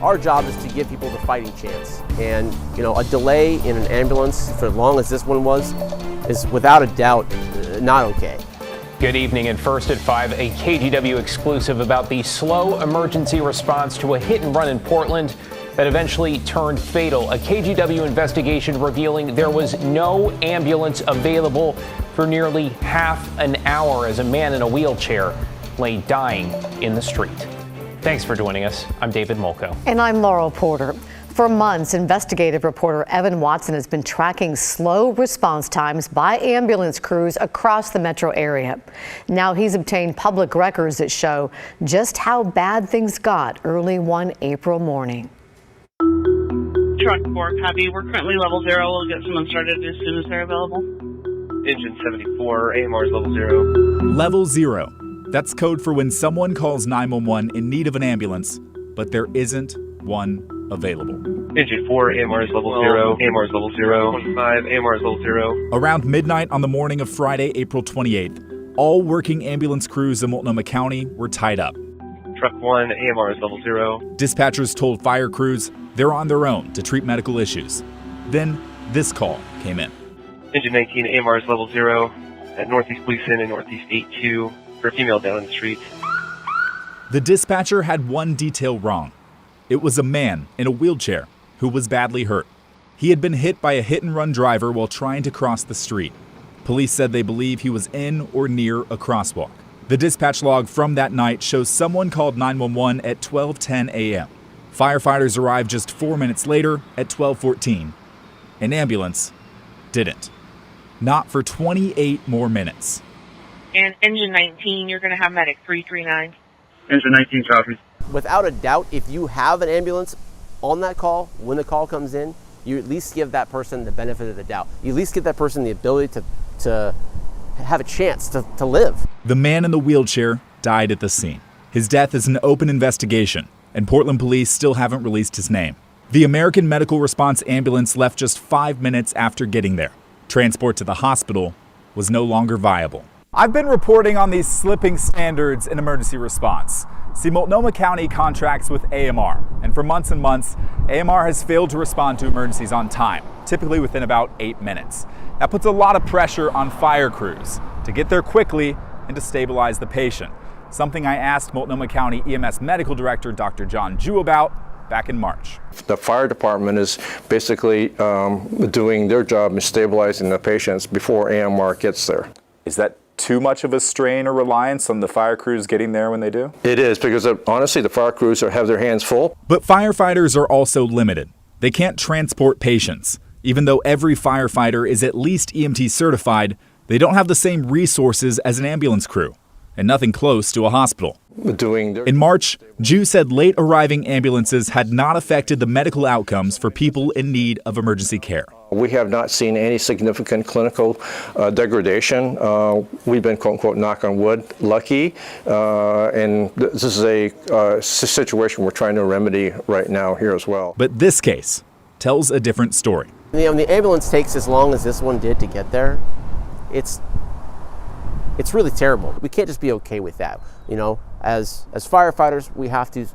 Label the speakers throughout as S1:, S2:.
S1: Our job is to give people the fighting chance. And, a delay in an ambulance for as long as this one was is without a doubt not okay.
S2: Good evening, and first at 5, a KGW exclusive about the slow emergency response to a hit and run in Portland that eventually turned fatal. A KGW investigation revealing there was no ambulance available for nearly half an hour as a man in a wheelchair lay dying in the street. Thanks for joining us. I'm David Molko.
S3: And I'm Laurel Porter. For months, investigative reporter Evan Watson has been tracking slow response times by ambulance crews across the metro area. Now he's obtained public records that show just how bad things got early one April morning.
S4: Truck 4, copy. We're currently level 0. We'll get someone started as soon as they're available.
S5: Engine 74, AMR is level 0.
S6: Level 0. That's code for when someone calls 911 in need of an ambulance, but there isn't one available.
S5: Engine 4, AMR is level 0. AMR is level 0. 25, AMR is level 0.
S6: Around midnight on the morning of Friday, April 28th, all working ambulance crews in Multnomah County were tied up.
S5: Truck 1, AMR is level 0.
S6: Dispatchers told fire crews they're on their own to treat medical issues. Then this call came in.
S5: Engine 19, AMR is level 0 at Northeast Gleason and Northeast 82 for a female down in the street.
S6: The dispatcher had one detail wrong. It was a man in a wheelchair who was badly hurt. He had been hit by a hit-and-run driver while trying to cross the street. Police said they believe he was in or near a crosswalk. The dispatch log from that night shows someone called 911 at 12:10 a.m. Firefighters arrived just 4 minutes later at 12:14. An ambulance didn't. Not for 28 more minutes.
S4: And engine 19, you're going to have medic 339.
S5: Engine 19, copy.
S1: Without a doubt, if you have an ambulance on that call, when the call comes in, you at least give that person the benefit of the doubt. You at least give that person the ability to have a chance to live.
S6: The man in the wheelchair died at the scene. His death is an open investigation, and Portland police still haven't released his name. The American Medical Response ambulance left just 5 minutes after getting there. Transport to the hospital was no longer viable. I've been reporting on these slipping standards in emergency response. See, Multnomah County contracts with AMR, and for months and months, AMR has failed to respond to emergencies on time, typically within about 8 minutes. That puts a lot of pressure on fire crews to get there quickly and to stabilize the patient, something I asked Multnomah County EMS Medical Director Dr. John Jew about back in March.
S7: The fire department is basically doing their job in stabilizing the patients before AMR gets there.
S6: Is that too much of a strain or reliance on the fire crews getting there when they do?
S7: It is, because honestly, the fire crews have their hands full.
S6: But firefighters are also limited. They can't transport patients. Even though every firefighter is at least EMT certified, they don't have the same resources as an ambulance crew, and nothing close to a hospital. In March, Jew said late arriving ambulances had not affected the medical outcomes for people in need of emergency care.
S7: We have not seen any significant clinical degradation. We've been, quote unquote, knock on wood, lucky. And this is a situation we're trying to remedy right now here as well.
S6: But this case tells a different story.
S1: When the ambulance takes as long as this one did to get there, it's really terrible. We can't just be okay with that. As firefighters, we have to,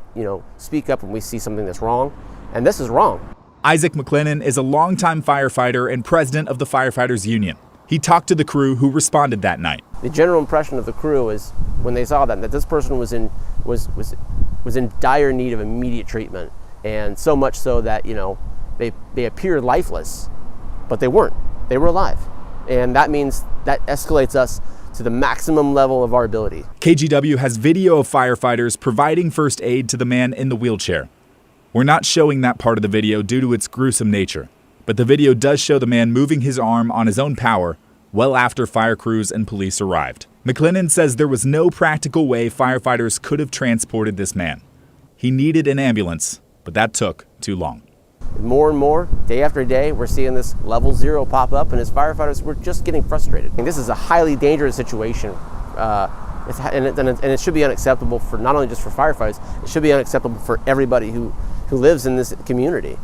S1: speak up when we see something that's wrong, and this is wrong.
S6: Isaac McLennan is a longtime firefighter and president of the Firefighters Union. He talked to the crew who responded that night.
S1: The general impression of the crew is, when they saw that this person was in dire need of immediate treatment, and so much so that they appeared lifeless, but they weren't. They were alive, and that means that escalates us to the maximum level of our ability.
S6: KGW has video of firefighters providing first aid to the man in the wheelchair. We're not showing that part of the video due to its gruesome nature, but the video does show the man moving his arm on his own power well after fire crews and police arrived. McLennan says there was no practical way firefighters could have transported this man. He needed an ambulance, but that took too long.
S1: More and more, day after day, we're seeing this level 0 pop up, and as firefighters, we're just getting frustrated. And this is a highly dangerous situation, and it should be unacceptable for not only just for firefighters, it should be unacceptable for everybody who lives in this community.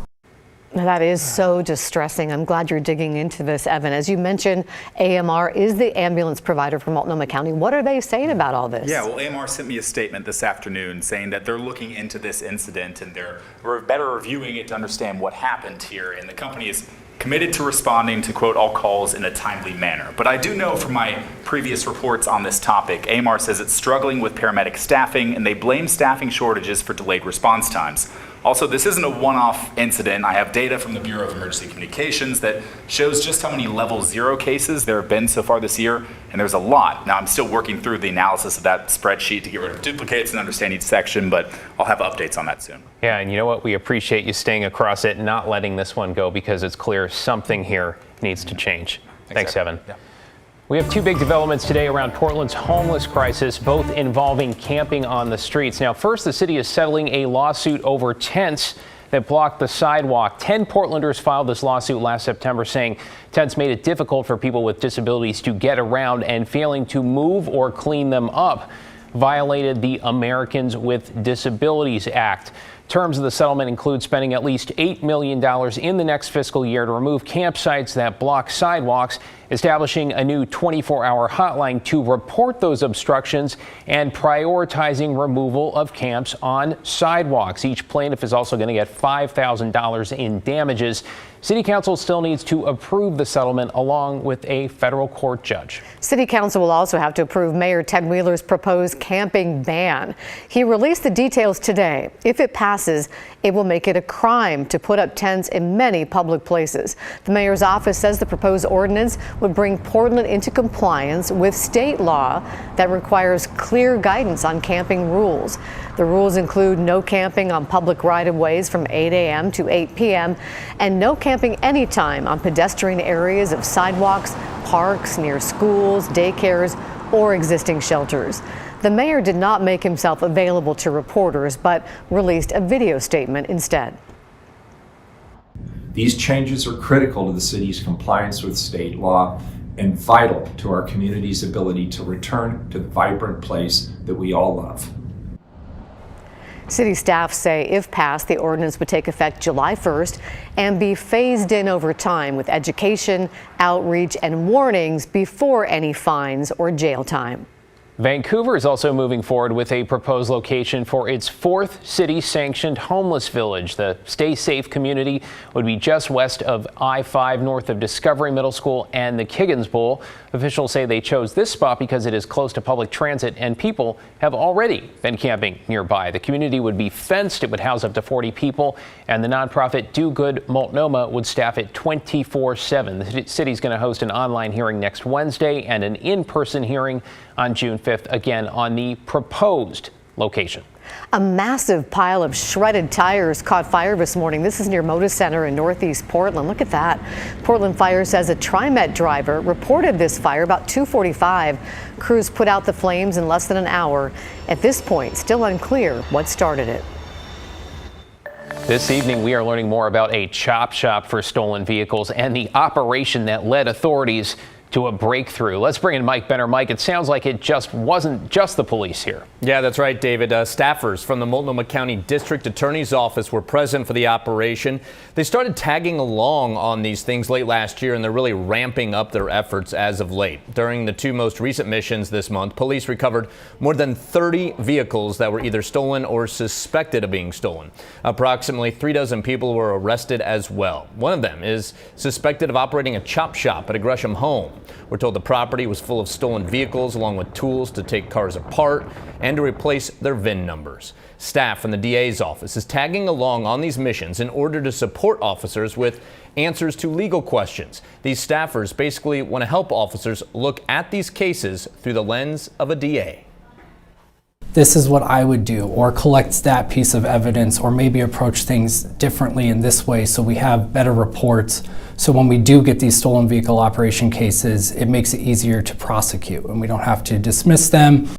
S3: That is so distressing. I'm glad you're digging into this, Evan. As you mentioned, AMR is the ambulance provider for Multnomah County. What are they saying about all this?
S6: Yeah, well, AMR sent me a statement this afternoon saying that they're looking into this incident and they're better reviewing it to understand what happened here. And the company is committed to responding to, quote, all calls in a timely manner. But I do know from my previous reports on this topic, AMR says it's struggling with paramedic staffing and they blame staffing shortages for delayed response times. Also, this isn't a one-off incident. I have data from the Bureau of Emergency Communications that shows just how many level 0 cases there have been so far this year, and there's a lot. Now, I'm still working through the analysis of that spreadsheet to get rid of duplicates and understand each section, but I'll have updates on that soon.
S2: Yeah, and you know what? We appreciate you staying across it and not letting this one go because it's clear something here needs to change. Thanks, Evan. Yeah. We have two big developments today around Portland's homeless crisis, both involving camping on the streets. Now, first, the city is settling a lawsuit over tents that blocked the sidewalk. 10 Portlanders filed this lawsuit last September saying tents made it difficult for people with disabilities to get around, and failing to move or clean them up violated the Americans with Disabilities Act. Terms of the settlement include spending at least $8 million in the next fiscal year to remove campsites that block sidewalks, establishing a new 24-hour hotline to report those obstructions, and prioritizing removal of camps on sidewalks. Each plaintiff is also going to get $5,000 in damages. City Council still needs to approve the settlement along with a federal court judge.
S3: City Council will also have to approve Mayor Ted Wheeler's proposed camping ban. He released the details today. If it passes, it will make it a crime to put up tents in many public places. The mayor's office says the proposed ordinance would bring Portland into compliance with state law that requires clear guidance on camping rules. The rules include no camping on public right-of-ways from 8 a.m. to 8 p.m. and no camping anytime on pedestrian areas of sidewalks, parks, near schools, daycares, or existing shelters. The mayor did not make himself available to reporters, but released a video statement instead.
S8: These changes are critical to the city's compliance with state law and vital to our community's ability to return to the vibrant place that we all love.
S3: City staff say if passed, the ordinance would take effect July 1st and be phased in over time with education, outreach, and warnings before any fines or jail time.
S2: Vancouver is also moving forward with a proposed location for its 4th city-sanctioned homeless village. The Stay Safe community would be just west of I-5, north of Discovery Middle School and the Kiggins Bowl. Officials say they chose this spot because it is close to public transit and people have already been camping nearby. The community would be fenced. It would house up to 40 people, and the nonprofit Do Good Multnomah would staff it 24/7. The city's going to host an online hearing next Wednesday and an in-person hearing on June 5th, again on the proposed location.
S3: A massive pile of shredded tires caught fire this morning. This is near Moda Center in Northeast Portland. Look at that. Portland Fire says a TriMet driver reported this fire about 2:45. Crews put out the flames in less than an hour. At this point, still unclear what started it.
S2: This evening, we are learning more about a chop shop for stolen vehicles and the operation that led authorities to a breakthrough. Let's bring in Mike Benner. Mike, it sounds like it just wasn't just the police here.
S9: Yeah, that's right, David. Staffers from the Multnomah County District Attorney's Office were present for the operation. They started tagging along on these things late last year, and they're really ramping up their efforts as of late. During the two most recent missions this month, police recovered more than 30 vehicles that were either stolen or suspected of being stolen. Approximately 36 people were arrested as well. One of them is suspected of operating a chop shop at a Gresham home. We're told the property was full of stolen vehicles along with tools to take cars apart and to replace their VIN numbers. Staff from the DA's office is tagging along on these missions in order to support officers with answers to legal questions. These staffers basically want to help officers look at these cases through the lens of a DA.
S10: This is what I would do, or collect that piece of evidence, or maybe approach things differently in this way so we have better reports. So when we do get these stolen vehicle operation cases, it makes it easier to prosecute and we don't have to dismiss them.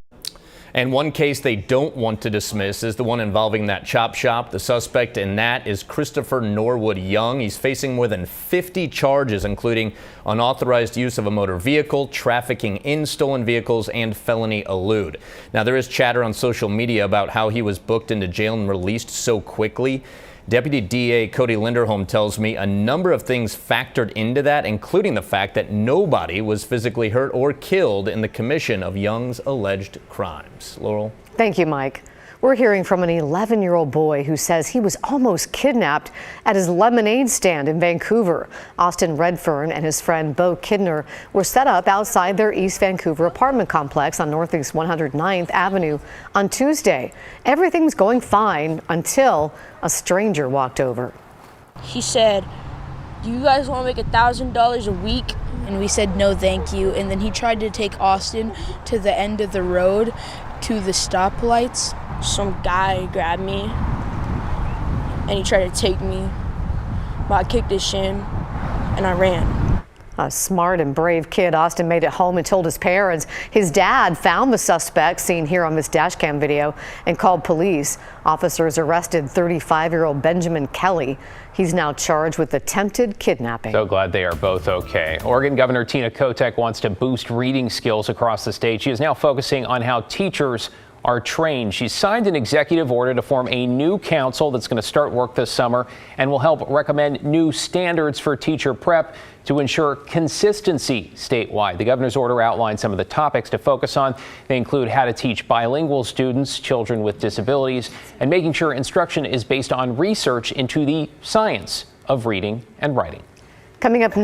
S9: And one case they don't want to dismiss is the one involving that chop shop. The suspect in that is Christopher Norwood Young. He's facing more than 50 charges, including unauthorized use of a motor vehicle, trafficking in stolen vehicles, and felony elude. Now, there is chatter on social media about how he was booked into jail and released so quickly. Deputy DA Cody Linderholm tells me a number of things factored into that, including the fact that nobody was physically hurt or killed in the commission of Young's alleged crimes. Laurel?
S3: Thank you, Mike. We're hearing from an 11-year-old boy who says he was almost kidnapped at his lemonade stand in Vancouver. Austin Redfern and his friend Bo Kidner were set up outside their East Vancouver apartment complex on Northeast 109th Avenue on Tuesday. Everything was going fine until a stranger walked over.
S11: He said, "Do you guys want to make $1,000 a week?" And we said, "No, thank you." And then he tried to take Austin to the end of the road to the stoplights. Some guy grabbed me and he tried to take me, but I kicked his shin and I ran.
S3: A smart and brave kid, Austin made it home and told his parents. His dad found the suspect, seen here on this dash cam video, and called police. Officers arrested 35-year-old Benjamin Kelly. He's now charged with attempted kidnapping.
S2: So glad they are both okay. Oregon Governor Tina Kotek wants to boost reading skills across the state. She is now focusing on how teachers are trained. She signed an executive order to form a new council that's going to start work this summer and will help recommend new standards for teacher prep to ensure consistency statewide. The governor's order outlines some of the topics to focus on. They include how to teach bilingual students, children with disabilities, and making sure instruction is based on research into the science of reading and writing.
S3: Coming up next.